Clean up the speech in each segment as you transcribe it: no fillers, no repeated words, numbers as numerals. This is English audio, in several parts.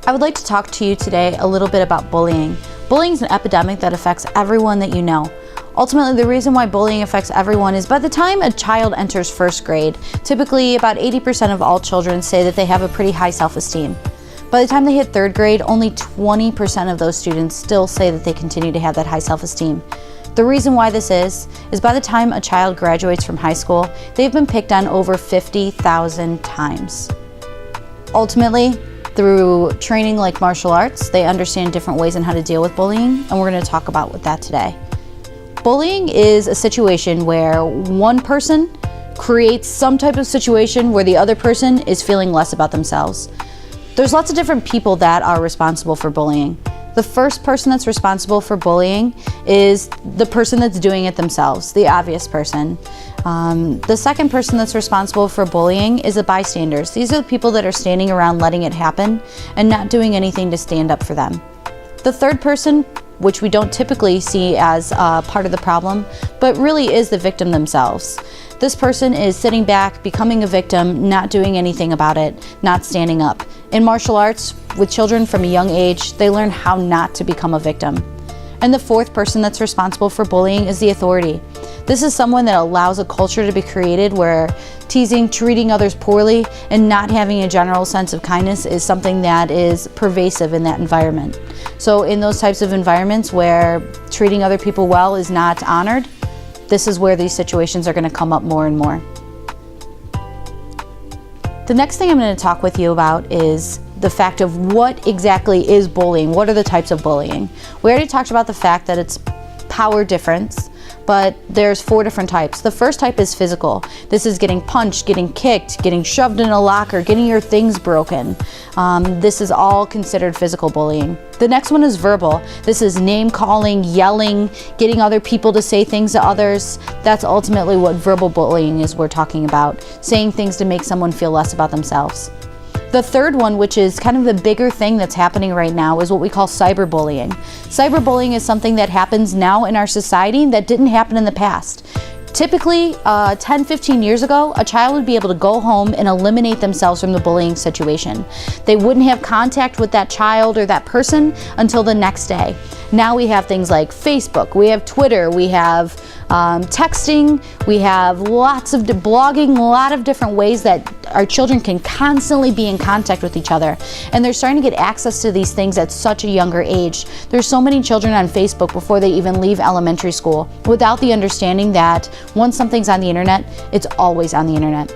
I would like to talk to you today a little bit about bullying. Bullying is an epidemic that affects everyone that you know. Ultimately, the reason why bullying affects everyone is by the time a child enters first grade, typically about 80% of all children say that they have a pretty high self-esteem. By the time they hit third grade, only 20% of those students still say that they continue to have that high self-esteem. The reason why this is by the time a child graduates from high school, they've been picked on over 50,000 times. Ultimately, through training like martial arts, they understand different ways on how to deal with bullying, and we're going to talk about that today. Bullying is a situation where one person creates some type of situation where the other person is feeling less about themselves. There's lots of different people that are responsible for bullying. The first person that's responsible for bullying is the person that's doing it themselves, the obvious person. The second person that's responsible for bullying is the bystanders. These are the people that are standing around letting it happen and not doing anything to stand up for them. The third person, which we don't typically see as part of the problem, but really is the victim themselves. This person is sitting back, becoming a victim, not doing anything about it, not standing up. In martial arts, with children from a young age, they learn how not to become a victim. And the fourth person that's responsible for bullying is the authority. This is someone that allows a culture to be created where teasing, treating others poorly, and not having a general sense of kindness is something that is pervasive in that environment. So in those types of environments where treating other people well is not honored, this is where these situations are going to come up more and more. The next thing I'm going to talk with you about is the fact of what exactly is bullying. What are the types of bullying? We already talked about the fact that it's power difference, but there's 4 different types. The first type is physical. This is getting punched, getting kicked, getting shoved in a locker, getting your things broken. This is all considered physical bullying. The next one is verbal. This is name calling, yelling, getting other people to say things to others. That's ultimately what verbal bullying is we're talking about, saying things to make someone feel less about themselves. The third one, which is kind of the bigger thing that's happening right now, is what we call cyberbullying. Cyberbullying is something that happens now in our society that didn't happen in the past. Typically, 10-15 years ago, a child would be able to go home and eliminate themselves from the bullying situation. They wouldn't have contact with that child or that person until the next day. Now we have things like Facebook, we have Twitter, we have texting, we have lots of blogging, a lot of different ways that our children can constantly be in contact with each other. And they're starting to get access to these things at such a younger age. There's so many children on Facebook before they even leave elementary school without the understanding that once something's on the internet, it's always on the internet.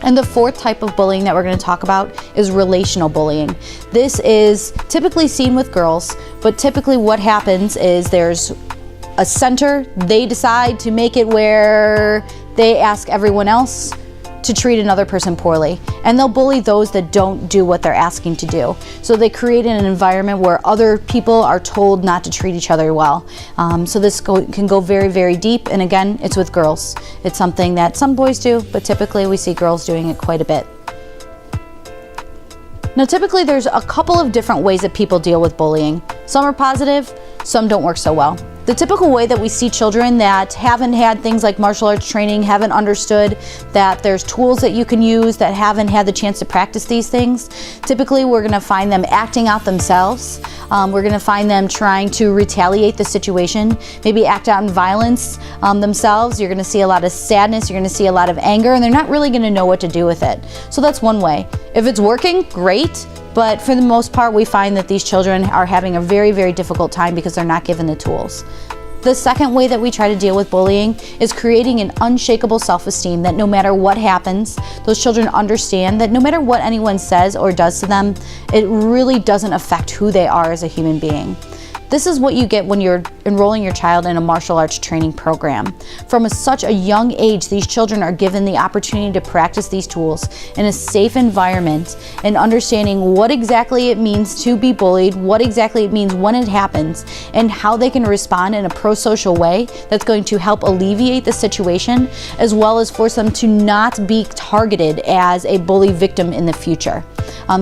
And the fourth type of bullying that we're going to talk about is relational bullying. This is typically seen with girls, but typically what happens is there's a center. They decide to make it where they ask everyone else to treat another person poorly, and they'll bully those that don't do what they're asking to do. So they create an environment where other people are told not to treat each other well. So this can go very, very deep, and again, it's with girls. It's something that some boys do, but typically we see girls doing it quite a bit. Now typically there's a couple of different ways that people deal with bullying. Some are positive, some don't work so well. The typical way that we see children that haven't had things like martial arts training, haven't understood that there's tools that you can use, that haven't had the chance to practice these things, typically we're going to find them acting out themselves. We're going to find them trying to retaliate the situation, maybe act out in violence themselves. You're going to see a lot of sadness, you're going to see a lot of anger, and they're not really going to know what to do with it. So that's one way. If it's working, great. But for the most part, we find that these children are having a very, very difficult time because they're not given the tools. The second way that we try to deal with bullying is creating an unshakable self-esteem that no matter what happens, those children understand that no matter what anyone says or does to them, it really doesn't affect who they are as a human being. This is what you get when you're enrolling your child in a martial arts training program. From such a young age, these children are given the opportunity to practice these tools in a safe environment and understanding what exactly it means to be bullied, what exactly it means when it happens, and how they can respond in a pro-social way that's going to help alleviate the situation, as well as force them to not be targeted as a bully victim in the future.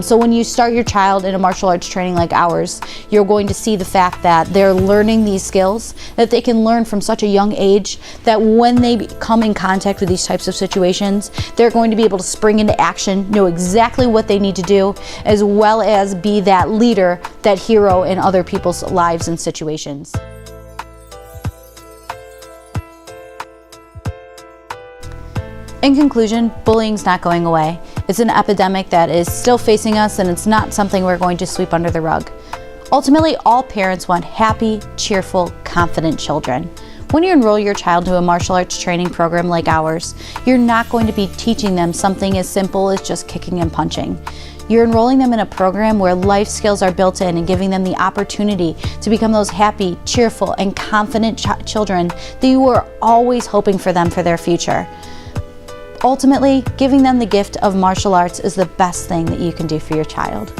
So when you start your child in a martial arts training like ours, you're going to see the fact that they're learning these skills that they can learn from such a young age, that when they come in contact with these types of situations, they're going to be able to spring into action, know exactly what they need to do, as well as be that leader, that hero in other people's lives and situations. In conclusion, bullying's not going away. It's an epidemic that is still facing us, and it's not something we're going to sweep under the rug. Ultimately, all parents want happy, cheerful, confident children. When you enroll your child to a martial arts training program like ours, you're not going to be teaching them something as simple as just kicking and punching. You're enrolling them in a program where life skills are built in and giving them the opportunity to become those happy, cheerful, and confident children that you were always hoping for them for their future. Ultimately, giving them the gift of martial arts is the best thing that you can do for your child.